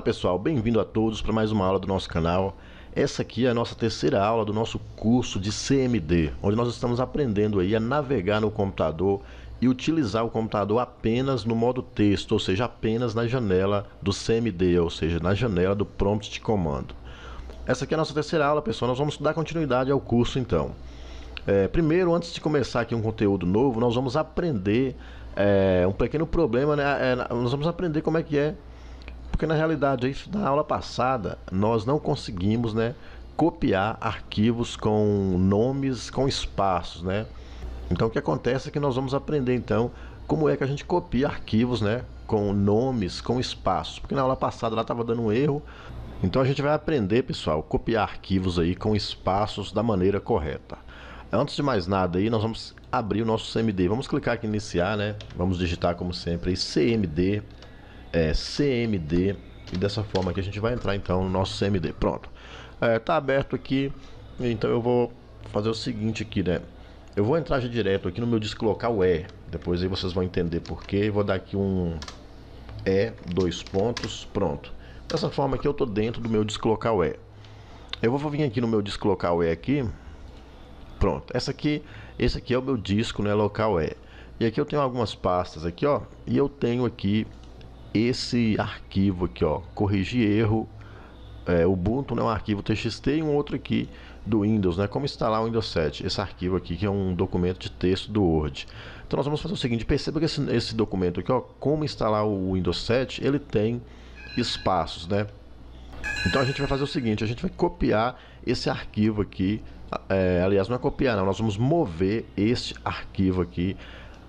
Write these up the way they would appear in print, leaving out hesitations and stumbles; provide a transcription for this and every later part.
pessoal, bem-vindo a todos para mais uma aula do nosso canal. Essa aqui é a nossa terceira aula do nosso curso de CMD, onde nós estamos aprendendo aí a navegar no computador e utilizar o computador apenas no modo texto, ou seja, apenas na janela do CMD, ou seja, na janela do prompt de comando. Essa aqui é a nossa terceira aula, pessoal, nós vamos dar continuidade ao curso então. Primeiro, antes de começar aqui um conteúdo novo, nós vamos aprender um pequeno problema, né? Nós vamos aprender como é que é. Porque na realidade, aí, na aula passada, nós não conseguimos, né, copiar arquivos com nomes, com espaços, né? Então o que acontece é que nós vamos aprender então como é que a gente copia arquivos, né, com nomes, com espaços. Porque na aula passada lá estava dando um erro. Então a gente vai aprender, pessoal, copiar arquivos aí com espaços da maneira correta. Antes de mais nada aí, nós vamos abrir o nosso CMD. Vamos clicar aqui em iniciar, né? Vamos digitar como sempre aí CMD. CMD, e dessa forma aqui a gente vai entrar então no nosso CMD. Pronto, tá aberto aqui. Então eu vou fazer o seguinte aqui, né? Eu vou entrar já direto aqui no meu disco local depois aí vocês vão entender porquê. Vou dar aqui um dois pontos, pronto. Dessa forma aqui eu tô dentro do meu disco local eu vou vir aqui no meu disco local aqui. Pronto, esse aqui é o meu disco, né, local e aqui eu tenho algumas pastas aqui, ó, e eu tenho aqui esse arquivo aqui, ó, corrigir erro, Ubuntu, né, um arquivo TXT, e um outro aqui do Windows, né, como instalar o Windows 7, esse arquivo aqui que é um documento de texto do Word. Então nós vamos fazer o seguinte, perceba que esse documento aqui, ó, como instalar o Windows 7, ele tem espaços, né. Então a gente vai fazer o seguinte, a gente vai copiar esse arquivo aqui, aliás, não é copiar não, nós vamos mover este arquivo aqui.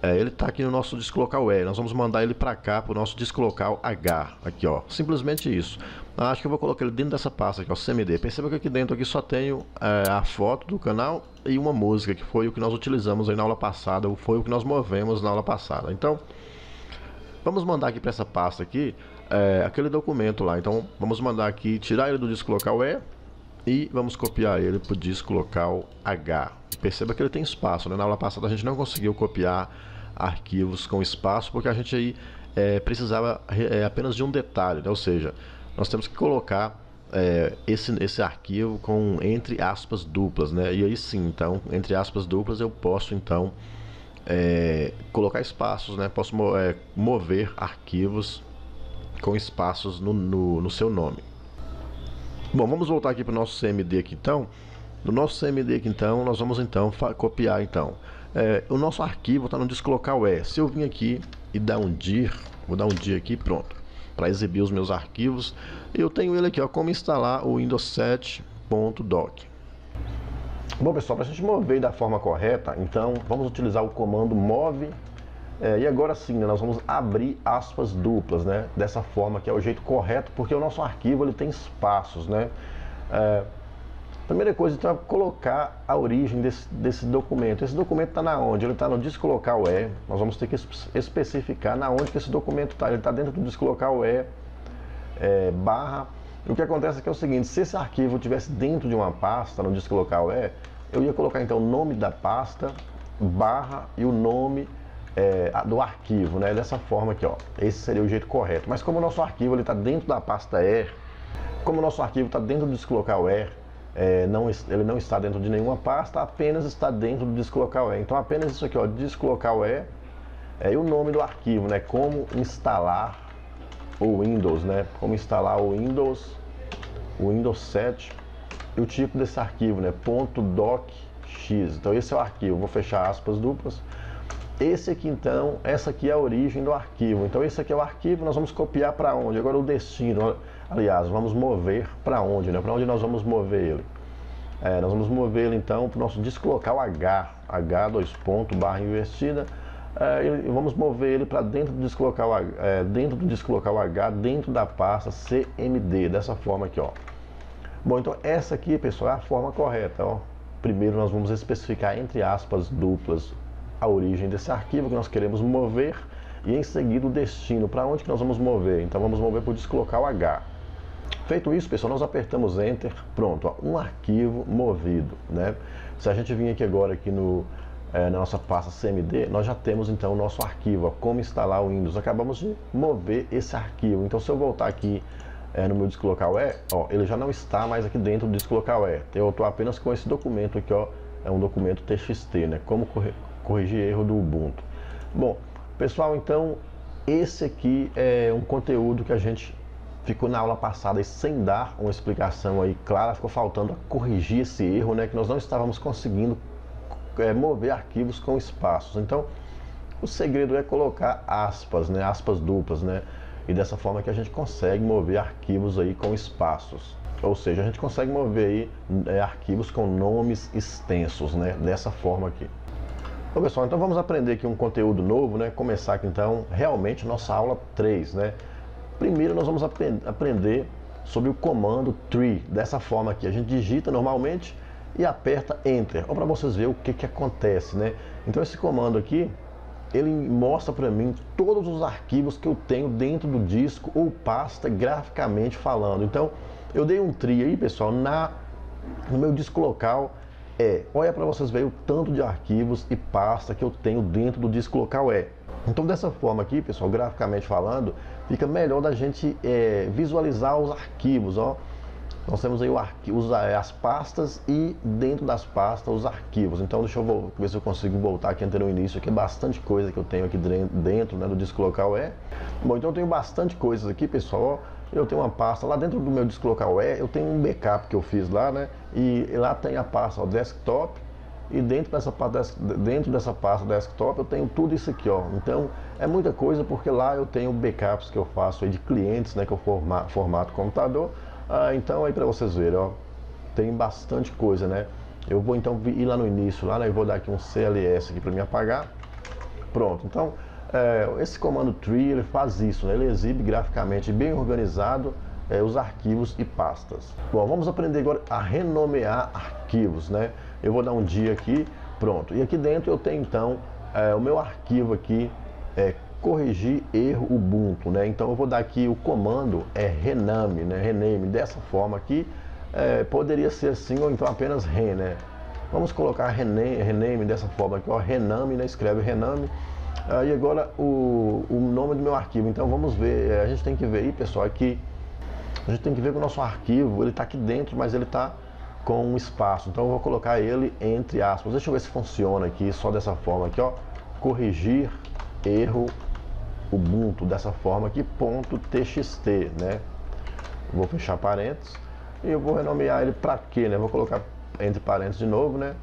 Ele está aqui no nosso disco local nós vamos mandar ele para cá, para o nosso disco local H, aqui ó, simplesmente isso. Acho que eu vou colocar ele dentro dessa pasta aqui, ó, CMD. Perceba que aqui dentro aqui só tenho a foto do canal e uma música, que foi o que nós utilizamos aí na aula passada, ou foi o que nós movemos na aula passada. Então, vamos mandar aqui para essa pasta aqui, aquele documento lá. Então, vamos mandar aqui, tirar ele do disco local e vamos copiar ele para o disco local H. Perceba que ele tem espaço, né? Na aula passada a gente não conseguiu copiar arquivos com espaço porque a gente aí precisava apenas de um detalhe, né? Ou seja, nós temos que colocar esse arquivo com entre aspas duplas, né? E aí sim, então, entre aspas duplas eu posso então colocar espaços, né? Posso mover arquivos com espaços no seu nome. Bom, vamos voltar aqui para o nosso CMD aqui então. No nosso CMD aqui então, nós vamos então copiar então. O nosso arquivo está no disco local Se eu vim aqui e dar um dir, vou dar um dir aqui, pronto, para exibir os meus arquivos. Eu tenho ele aqui, ó, como instalar o Windows 7.doc. Bom pessoal, para a gente mover da forma correta, então vamos utilizar o comando move. E agora sim, né, nós vamos abrir aspas duplas, né? Dessa forma que é o jeito correto, porque o nosso arquivo ele tem espaços, né? Primeira coisa, então, é colocar a origem desse documento. Esse documento está na onde? Ele está no disco local Nós vamos ter que especificar na onde que esse documento está. Ele está dentro do disco local barra. E o que acontece aqui é o seguinte, se esse arquivo estivesse dentro de uma pasta, no disco local eu ia colocar então o nome da pasta, barra e o nome do arquivo, né? Dessa forma aqui, ó. Esse seria o jeito correto. Mas como o nosso arquivo está dentro da pasta como o nosso arquivo está dentro do disco local ele não está dentro de nenhuma pasta, apenas está dentro do disco local Então apenas isso aqui, ó, disco local e o nome do arquivo, né? Como instalar o Windows, né? Como instalar o Windows 7 e o tipo desse arquivo, né? .docx. Então esse é o arquivo. Vou fechar aspas duplas. Esse aqui então, essa aqui é a origem do arquivo. Então esse aqui é o arquivo, nós vamos copiar para onde? Agora o destino, aliás, vamos mover para onde, né? Para onde nós vamos mover ele? Nós vamos mover ele então para o nosso disco local H, dois pontos, barra invertida. E vamos mover ele para dentro do disco local H, dentro da pasta CMD, dessa forma aqui, ó. Bom, então essa aqui, pessoal, é a forma correta, ó. Primeiro nós vamos especificar entre aspas duplas a origem desse arquivo que nós queremos mover e em seguida o destino, para onde que nós vamos mover. Então vamos mover para o disco local H. Feito isso, pessoal, nós apertamos Enter, pronto, ó, um arquivo movido, né? Se a gente vir aqui agora aqui na nossa pasta CMD, nós já temos então o nosso arquivo, ó, como instalar o Windows. Acabamos de mover esse arquivo. Então se eu voltar aqui no meu disco local E, ó, ele já não está mais aqui dentro do disco local E. Eu estou apenas com esse documento aqui, ó, é um documento TXT, né? Como corrigir erro do Ubuntu. Bom, pessoal, então esse aqui é um conteúdo que a gente ficou na aula passada e sem dar uma explicação aí clara, ficou faltando corrigir esse erro, né? Que nós não estávamos conseguindo mover arquivos com espaços. Então, o segredo é colocar aspas, né? Aspas duplas, né? E dessa forma que a gente consegue mover arquivos aí com espaços. Ou seja, a gente consegue mover aí arquivos com nomes extensos, né? Dessa forma aqui. Bom, pessoal, então vamos aprender aqui um conteúdo novo, né? Começar aqui então realmente nossa aula 3, né? Primeiro nós vamos aprender sobre o comando tree, dessa forma aqui. A gente digita normalmente e aperta Enter, ou para vocês verem o que acontece, né? Então esse comando aqui, ele mostra para mim todos os arquivos que eu tenho dentro do disco ou pasta graficamente falando. Então eu dei um tree aí, pessoal, no meu disco local E. Olha para vocês verem o tanto de arquivos e pasta que eu tenho dentro do disco local E. Então dessa forma aqui, pessoal, graficamente falando, fica melhor da gente visualizar os arquivos, ó. Nós temos aí as pastas e dentro das pastas os arquivos. Então deixa eu ver se eu consigo voltar aqui até no início, aqui é bastante coisa que eu tenho aqui dentro, né, do disco local E. Bom, então eu tenho bastante coisas aqui, pessoal, ó. Eu tenho uma pasta lá dentro do meu disco local E, eu tenho um backup que eu fiz lá, né? E lá tem a pasta, ó, desktop. E dentro dessa pasta desktop eu tenho tudo isso aqui, ó. Então é muita coisa porque lá eu tenho backups que eu faço aí de clientes, né? Que eu formato computador. Então aí para vocês verem, ó, tem bastante coisa, né? Eu vou então ir lá no início, lá, né? Eu vou dar aqui um CLS aqui para me apagar. Pronto. Então esse comando tree ele faz isso, né? Ele exibe graficamente bem organizado os arquivos e pastas. Bom, vamos aprender agora a renomear arquivos, né? Eu vou dar um dia aqui, pronto. E aqui dentro eu tenho então o meu arquivo aqui, corrigir erro Ubuntu, né? Então eu vou dar aqui o comando rename, né? Rename dessa forma aqui, poderia ser assim ou então apenas né? Vamos colocar rename dessa forma aqui, ó, rename, né? Escreve rename. E agora o nome do meu arquivo. Então vamos ver, a gente tem que ver aí, pessoal, aqui. A gente tem que ver que o nosso arquivo, ele está aqui dentro, mas ele está com um espaço. Então eu vou colocar ele entre aspas. Deixa eu ver se funciona aqui, só dessa forma aqui, ó. Corrigir erro Ubuntu, dessa forma aqui, .txt, né? Vou fechar parênteses. E eu vou renomear ele para quê, né? Vou colocar entre parênteses de novo, né?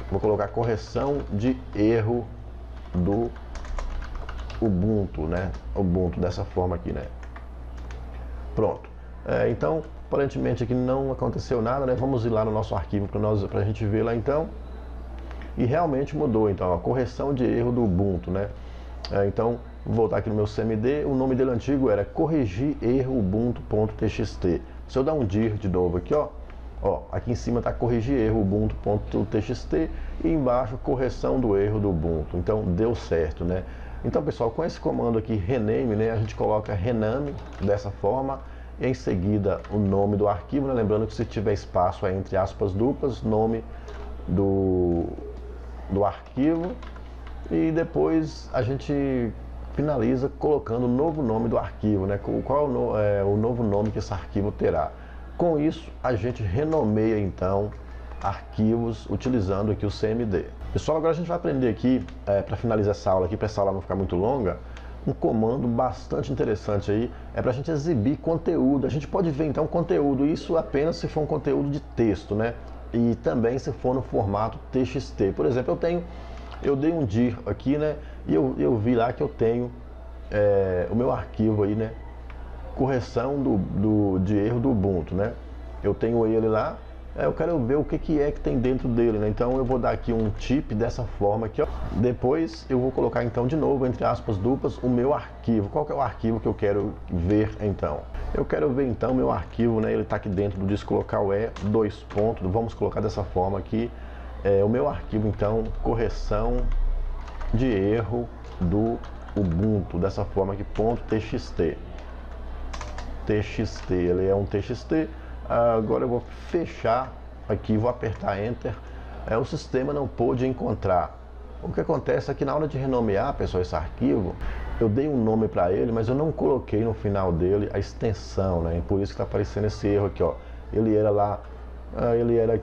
Vou colocar correção de erro do Ubuntu, né? Ubuntu, dessa forma aqui, né? Pronto. Então, aparentemente aqui não aconteceu nada, né? Vamos ir lá no nosso arquivo para a gente ver lá então. E realmente mudou, então, a correção de erro do Ubuntu, né? Então, vou voltar aqui no meu CMD, o nome dele antigo era corrigir erro ubuntu.txt. Se eu dar um dir de novo aqui, ó, aqui em cima está corrigir erro ubuntu.txt e embaixo correção do erro do Ubuntu. Então, deu certo, né? Então, pessoal, com esse comando aqui, rename, né, a gente coloca rename dessa forma e em seguida o nome do arquivo, né? Lembrando que se tiver espaço entre aspas duplas, nome do arquivo, e depois a gente finaliza colocando o novo nome do arquivo, né? Qual é o novo nome que esse arquivo terá. Com isso, a gente renomeia então arquivos utilizando aqui o CMD. Pessoal, agora a gente vai aprender aqui, para finalizar essa aula aqui, para essa aula não ficar muito longa, um comando bastante interessante aí, para a gente exibir conteúdo. A gente pode ver então conteúdo, isso apenas se for um conteúdo de texto, né? E também se for no formato TXT. Por exemplo, eu dei um dir aqui, né? E eu vi lá que eu tenho o meu arquivo aí, né? Correção de erro do Ubuntu, né? Eu tenho ele lá. Eu quero ver o que é que tem dentro dele, né? Então eu vou dar aqui um tip dessa forma aqui, ó. Depois eu vou colocar então de novo, entre aspas duplas, o meu arquivo. Qual que é o arquivo que eu quero ver então? Eu quero ver então meu arquivo, né? Ele está aqui dentro do disco local dois pontos. Vamos colocar dessa forma aqui. O meu arquivo então, correção de erro do Ubuntu, dessa forma aqui, .txt. TXT, ele é um TXT. Agora eu vou fechar aqui, vou apertar Enter. O sistema não pôde encontrar. O que acontece é que na hora de renomear, pessoal, esse arquivo, eu dei um nome para ele, mas eu não coloquei no final dele a extensão, né? E por isso que está aparecendo esse erro aqui, ó. Ele era lá,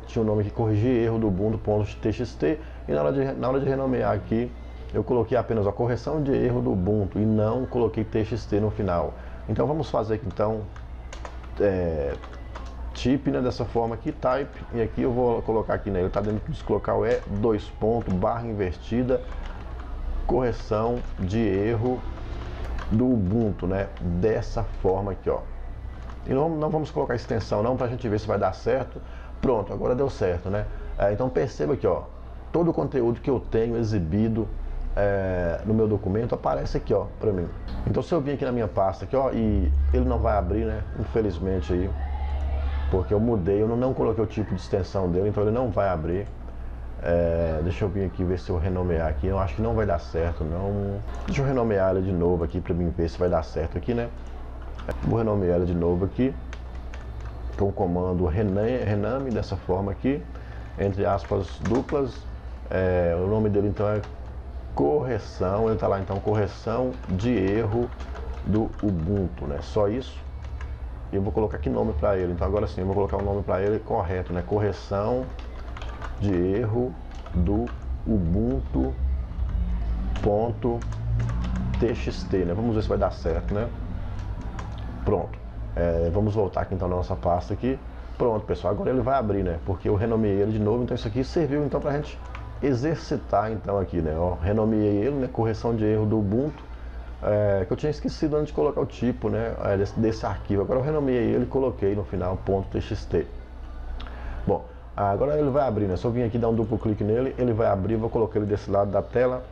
tinha um nome que corrigir erro do Ubuntu.txt, e na hora de renomear aqui, eu coloquei apenas a correção de erro do Ubuntu e não coloquei txt no final. Então vamos fazer aqui então type, né, dessa forma aqui, type, e aqui eu vou colocar aqui, né, ele está dentro desse local, dois pontos, barra invertida, correção de erro do Ubuntu, né, dessa forma aqui, ó. E não vamos colocar extensão não, para a gente ver se vai dar certo. Pronto, agora deu certo, né. Então perceba aqui, ó, todo o conteúdo que eu tenho exibido no meu documento aparece aqui, ó, para mim. Então se eu vir aqui na minha pasta aqui, ó, e ele não vai abrir, né, infelizmente aí, porque eu mudei, eu não coloquei o tipo de extensão dele, então ele não vai abrir. Deixa eu vir aqui ver se eu renomear aqui, eu acho que não vai dar certo, não. Deixa eu renomear ele de novo aqui para mim ver se vai dar certo aqui, né. Vou renomear ele de novo aqui, com o comando rename, dessa forma aqui, entre aspas duplas. O nome dele então é correção, ele está lá então, correção de erro do Ubuntu, né, só isso. E eu vou colocar aqui nome para ele, então agora sim eu vou colocar um nome para ele correto, né, correção de erro do Ubuntu.txt, né, vamos ver se vai dar certo, né. Pronto, vamos voltar aqui então na nossa pasta aqui. Pronto, pessoal, agora ele vai abrir, né, porque eu renomeei ele de novo, então isso aqui serviu então pra gente exercitar então aqui, né, ó, renomeei ele, né, correção de erro do Ubuntu, que eu tinha esquecido antes de colocar o tipo, né, desse arquivo. Agora eu renomeei ele e coloquei no final .txt. Bom, agora ele vai abrir, né, se eu vim aqui dar um duplo clique nele, ele vai abrir. Vou colocar ele desse lado da tela,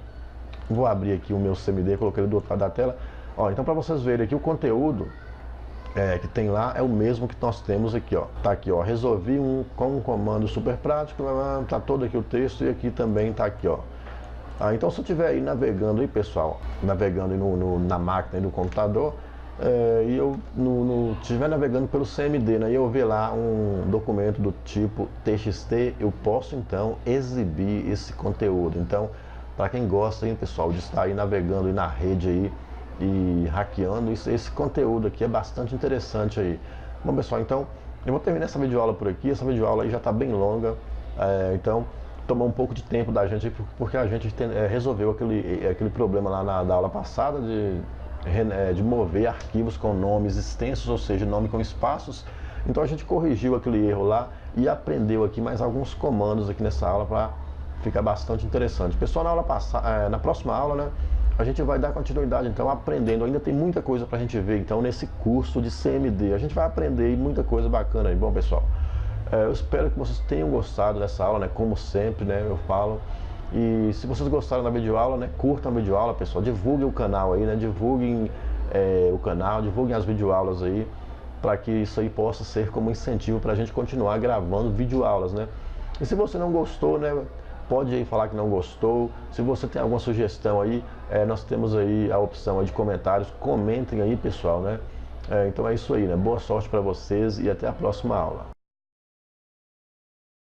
vou abrir aqui o meu CMD, coloquei ele do outro lado da tela. Ó, então para vocês verem aqui o conteúdo que tem lá é o mesmo que nós temos aqui, ó. Tá aqui, ó, resolvi com um comando super prático, tá todo aqui o texto, e aqui também tá aqui, ó. Então se eu estiver aí navegando aí, pessoal, navegando aí na máquina aí do computador, e eu estiver navegando pelo CMD, né, e eu ver lá um documento do tipo TXT, eu posso então exibir esse conteúdo. Então, para quem gosta aí, pessoal, de estar aí navegando aí na rede aí e hackeando, esse conteúdo aqui é bastante interessante aí. Bom, pessoal, então eu vou terminar essa videoaula por aqui. Essa videoaula aí já está bem longa, então tomou um pouco de tempo da gente, porque a gente resolveu aquele problema lá da aula passada de mover arquivos com nomes extensos, ou seja, nome com espaços. Então a gente corrigiu aquele erro lá e aprendeu aqui mais alguns comandos aqui nessa aula para ficar bastante interessante. Pessoal, na próxima aula, né, a gente vai dar continuidade então aprendendo. Ainda tem muita coisa para a gente ver então nesse curso de CMD. A gente vai aprender muita coisa bacana aí. Bom, pessoal, eu espero que vocês tenham gostado dessa aula, né? Como sempre, né, eu falo. E se vocês gostaram da videoaula, né, curtam a videoaula, pessoal. Divulguem o canal aí, né? Divulguem o canal, divulguem as videoaulas aí, para que isso aí possa ser como incentivo para a gente continuar gravando videoaulas, né? E se você não gostou, né, pode aí falar que não gostou. Se você tem alguma sugestão aí, nós temos aí a opção aí de comentários. Comentem aí, pessoal, né? Então é isso aí, né? Boa sorte para vocês e até a próxima aula.